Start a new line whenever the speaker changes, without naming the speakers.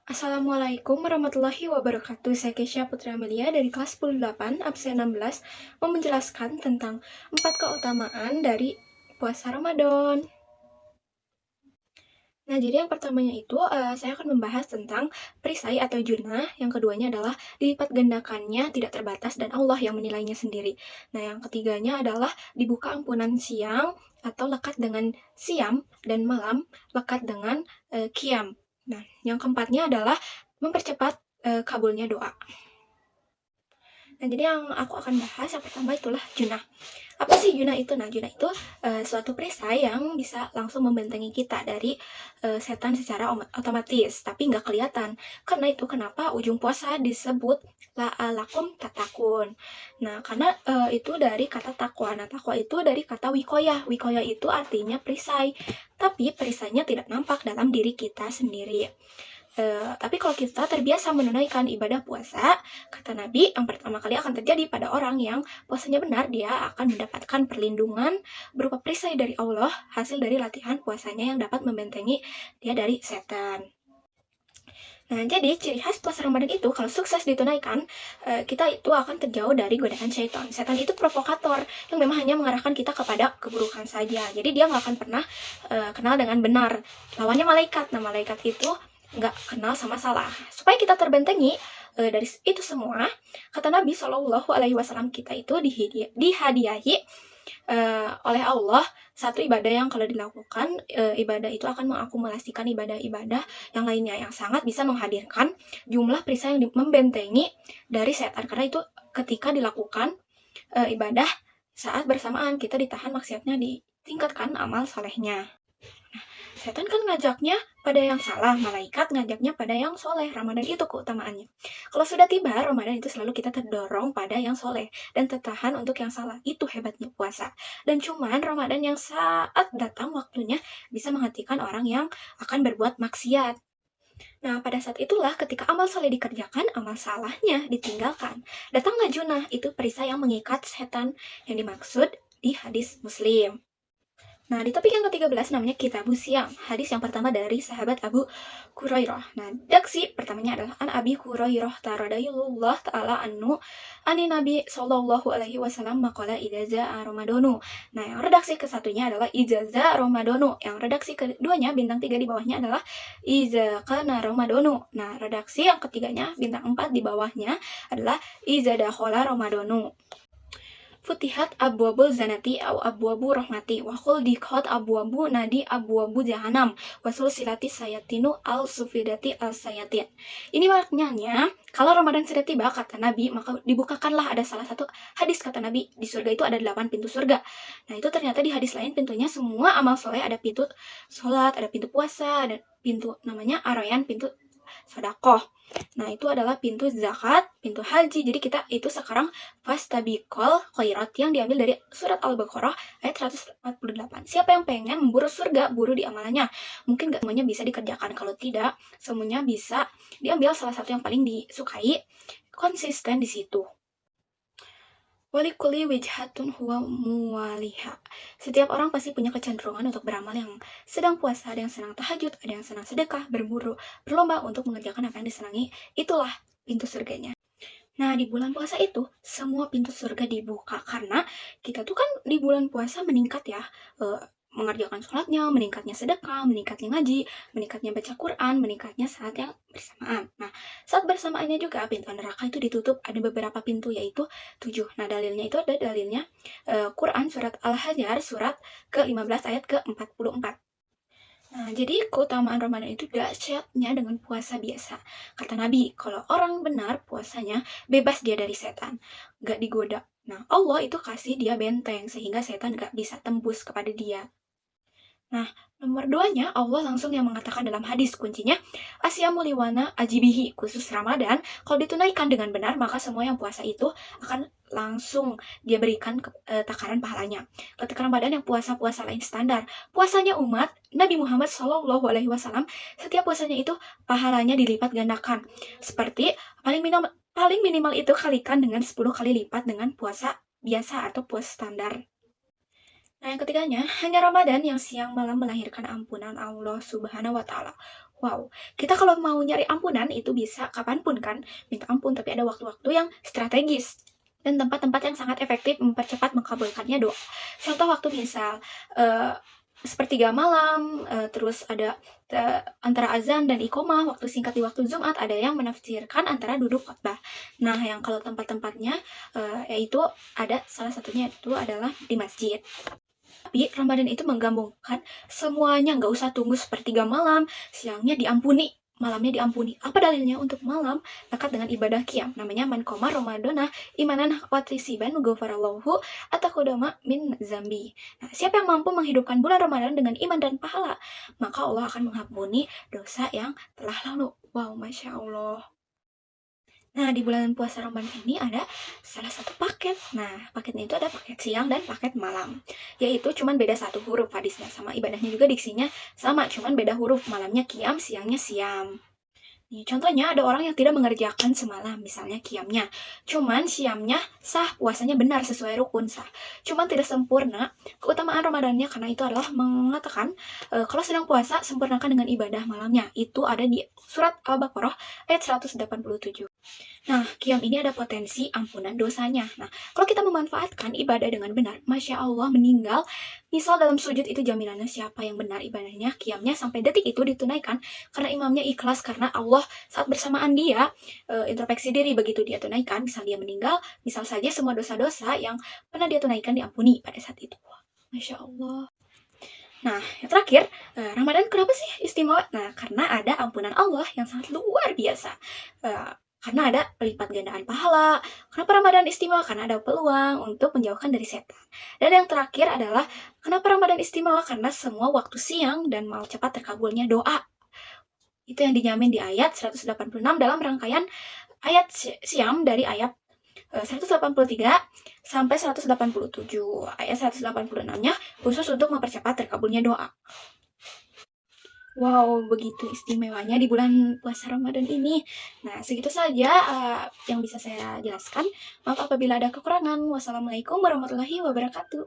Assalamualaikum warahmatullahi wabarakatuh. Saya Kesha Putri Amelia dari kelas 10-8, absen 16, mau menjelaskan tentang 4 keutamaan dari puasa Ramadan. Nah, jadi yang pertamanya itu saya akan membahas tentang perisai atau junah. Yang keduanya adalah dilipat gandakannya tidak terbatas dan Allah yang menilainya sendiri. Nah, yang ketiganya adalah dibuka ampunan siang atau lekat dengan siam dan malam lekat dengan qiyam. Nah, yang keempatnya adalah mempercepat kabulnya doa. Nah, jadi yang aku akan bahas yang pertama itulah junah. Apa sih junah itu? Nah, junah itu suatu perisai yang bisa langsung membentengi kita dari setan secara otomatis, tapi nggak kelihatan. Karena itu kenapa ujung puasa disebut la'alakum tatakun. Nah, karena itu dari kata takwa. Nah, takwa itu dari kata wikoyah. Wikoyah itu artinya perisai, tapi perisainya tidak nampak dalam diri kita sendiri. Tapi kalau kita terbiasa menunaikan ibadah puasa, kata Nabi, yang pertama kali akan terjadi pada orang yang puasanya benar, dia akan mendapatkan perlindungan berupa perisai dari Allah, hasil dari latihan puasanya yang dapat membentengi dia dari setan. Nah, jadi ciri khas puasa Ramadan itu kalau sukses ditunaikan, kita itu akan terjauh dari godaan syaitan. Setan itu provokator yang memang hanya mengarahkan kita kepada keburukan saja. Jadi dia nggak akan pernah kenal dengan benar. Lawannya malaikat. Nah, malaikat itu nggak kenal sama salah. Supaya kita terbentengi dari itu semua, kata Nabi Shallallahu Alaihi Wasallam, kita itu dihadiahi oleh Allah satu ibadah yang kalau dilakukan, ibadah itu akan mengakumulasikan ibadah-ibadah yang lainnya yang sangat bisa menghadirkan jumlah perisai yang membentengi dari setan. Karena itu ketika dilakukan ibadah saat bersamaan kita ditahan maksiatnya, ditingkatkan amal solehnya. Setan kan ngajaknya pada yang salah, malaikat ngajaknya pada yang soleh. Ramadan itu keutamaannya. Kalau sudah tiba Ramadan itu selalu kita terdorong pada yang soleh dan tertahan untuk yang salah. Itu hebatnya puasa. Dan cuman Ramadan yang saat datang waktunya bisa menghentikan orang yang akan berbuat maksiat. Nah, pada saat itulah ketika amal soleh dikerjakan, amal salahnya ditinggalkan. Datanglah junah, itu perisai yang mengikat setan yang dimaksud di hadis Muslim. Nah, di topik yang ke-13 namanya Kitabus Siam. Hadis yang pertama dari sahabat Abu Hurairah. Nah, daksi pertamanya adalah An Abi Hurairah radhiyallahu ta'ala anhu ani Nabi sallallahu alaihi wasallam maqala idza Ramadanu. Nah, yang redaksi kesatunya adalah ijaza Ramadanu. Yang redaksi keduanya bintang 3 di bawahnya adalah iza kana Ramadanu. Nah, redaksi yang ketiganya bintang 4 di bawahnya adalah iza dakhala Ramadanu. Futihat abwabul zanati au abwabu rahmati wa khuldiqat abwabu nadi abwabu jahanam wasul silati sayatinu al sufidati al sayatin. Ini maknanya, kalau Ramadan sudah tiba kata Nabi, maka dibukakanlah, ada salah satu hadis kata Nabi, di surga itu ada 8 pintu surga. Nah, itu ternyata di hadis lain pintunya semua amal soleh, ada pintu sholat, ada pintu puasa, ada pintu namanya arayan, pintu sodakoh. Nah, itu adalah pintu zakat, pintu haji. Jadi kita itu sekarang fastabiqul khairat yang diambil dari surat Al-Baqarah ayat 148. Siapa yang pengen memburu surga, buru di amalannya. Mungkin gak semuanya bisa dikerjakan. Kalau tidak, semuanya bisa diambil salah satu yang paling disukai, konsisten di situ. Walikuli wijhatun huwa muwaliha. Setiap orang pasti punya kecenderungan untuk beramal, yang sedang puasa, ada yang senang tahajud, ada yang senang sedekah, berburu, berlomba untuk mengerjakan apa yang disenangi. Itulah pintu surganya. Nah, di bulan puasa itu, semua pintu surga dibuka. Karena kita tuh kan di bulan puasa meningkat ya. Mengerjakan sholatnya, meningkatnya sedekah, meningkatnya ngaji, meningkatnya baca Quran, meningkatnya saat yang bersamaan. Nah, saat bersamaannya juga pintu neraka itu ditutup. Ada beberapa pintu, yaitu 7. Nah, dalilnya itu ada dalilnya Quran surat Al-Hajar surat ke-15 ayat ke-44. Nah, jadi keutamaan Ramadan itu dahsyatnya dengan puasa biasa. Kata Nabi, kalau orang benar puasanya, bebas dia dari setan, gak digoda. Nah, Allah itu kasih dia benteng, sehingga setan gak bisa tembus kepada dia. Nah, nomor 2-nya, Allah langsung yang mengatakan dalam hadis kuncinya, Asyamu liwana ajibihi, khusus Ramadan, kalau ditunaikan dengan benar, maka semua yang puasa itu akan langsung dia berikan takaran pahalanya. Ketika Ramadan yang puasa-puasa lain standar, puasanya umat Nabi Muhammad SAW, setiap puasanya itu pahalanya dilipat gandakan. Seperti paling minimal itu kalikan dengan 10 kali lipat dengan puasa biasa atau puasa standar. Nah, yang ketiganya, hanya Ramadan yang siang malam melahirkan ampunan Allah Subhanahu wa Ta'ala. Wow, kita kalau mau nyari ampunan itu bisa kapanpun kan, minta ampun, tapi ada waktu-waktu yang strategis dan tempat-tempat yang sangat efektif mempercepat mengabulkannya doa. Contoh waktu misal, sepertiga malam, terus ada antara azan dan iqomah, waktu singkat di waktu Jumat, ada yang menafsirkan antara duduk khotbah. Nah, yang kalau tempat-tempatnya, yaitu ada salah satunya itu adalah di masjid. Tapi Ramadan itu menggabungkan semuanya, nggak usah tunggu sepertiga malam, siangnya diampuni, malamnya diampuni. Apa dalilnya untuk malam dekat dengan ibadah qiyam? Namanya man qoma ramadana imanan watrisiban ghafarallahu ataqaddama min zambi. Nah, siapa yang mampu menghidupkan bulan Ramadan dengan iman dan pahala, maka Allah akan mengampuni dosa yang telah lalu. Wow, Masya Allah. Nah, di bulan puasa Ramadan ini ada salah satu paket. Nah, paketnya itu ada paket siang dan paket malam. Yaitu cuman beda satu huruf hadisnya. Sama ibadahnya juga diksinya sama, cuman beda huruf. Malamnya qiyam, siangnya siam. Nih, contohnya ada orang yang tidak mengerjakan semalam, misalnya qiyamnya. Cuman siamnya sah, puasanya benar sesuai rukun sah. Cuman tidak sempurna. Keutamaan Ramadannya karena itu adalah mengatakan kalau sedang puasa sempurnakan dengan ibadah malamnya. Itu ada di surat Al-Baqarah ayat 187. Nah, qiyam ini ada potensi ampunan dosanya. Nah, kalau kita memanfaatkan ibadah dengan benar, Masya Allah meninggal, misal dalam sujud itu jaminannya siapa yang benar ibadahnya, qiyamnya sampai detik itu ditunaikan, karena imamnya ikhlas, karena Allah saat bersamaan dia, introspeksi diri begitu dia tunaikan, misal dia meninggal, misal saja semua dosa-dosa yang pernah dia tunaikan diampuni pada saat itu. Masya Allah. Nah, yang terakhir, Ramadan kenapa sih istimewa? Nah, karena ada ampunan Allah yang sangat luar biasa. Karena ada pelipat gandaan pahala. Kenapa Ramadan istimewa? Karena ada peluang untuk menjauhkan dari setan. Dan yang terakhir adalah, kenapa Ramadan istimewa? Karena semua waktu siang dan mau cepat terkabulnya doa. Itu yang dijamin di ayat 186 dalam rangkaian ayat siam dari ayat 183 sampai 187. Ayat 186-nya khusus untuk mempercepat terkabulnya doa. Wow, begitu istimewanya di bulan puasa Ramadan ini. Nah, segitu saja yang bisa saya jelaskan. Maaf apabila ada kekurangan. Wassalamualaikum warahmatullahi wabarakatuh.